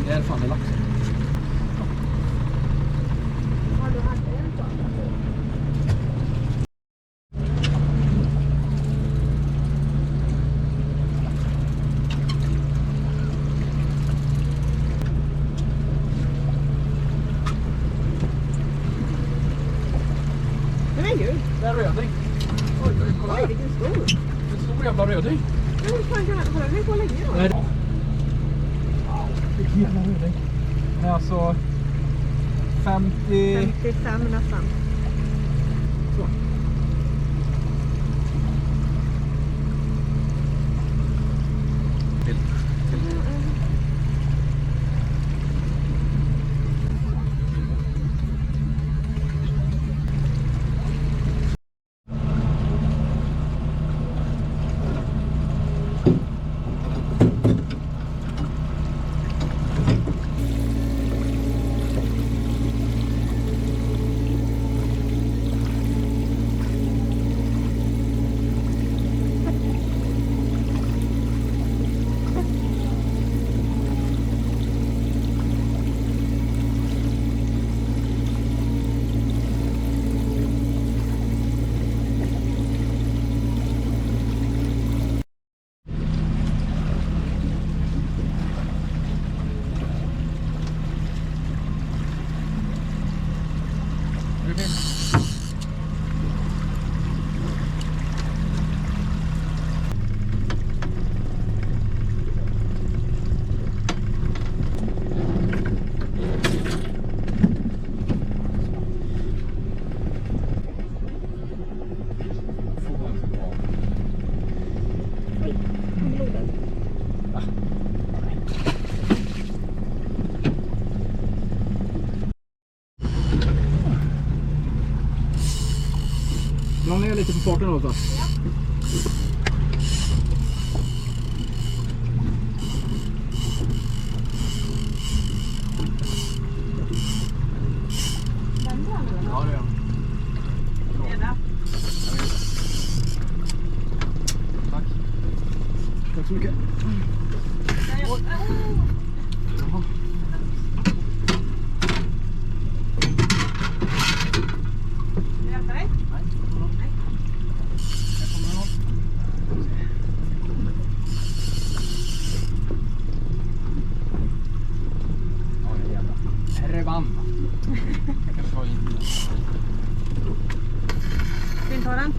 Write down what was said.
Det är fan en lax. Ja, du hade en sån. Men gud. Det är röding. Oj, kolla Oj, här. vilken stor. En stor jävla röding. Men hur fan kan har den hållit på länge då? Nej. Wow, vilken jävla röding. Den är alltså 50... 55 nästan. Så. Till. Dra ner lite på farten också. Ja, det är han. Tack. Tack så mycket. Jaha. Nej. Här kommer någon. Ja, det är jävla. Herrevanna. Jag kan ta in den. Ska vi ta den?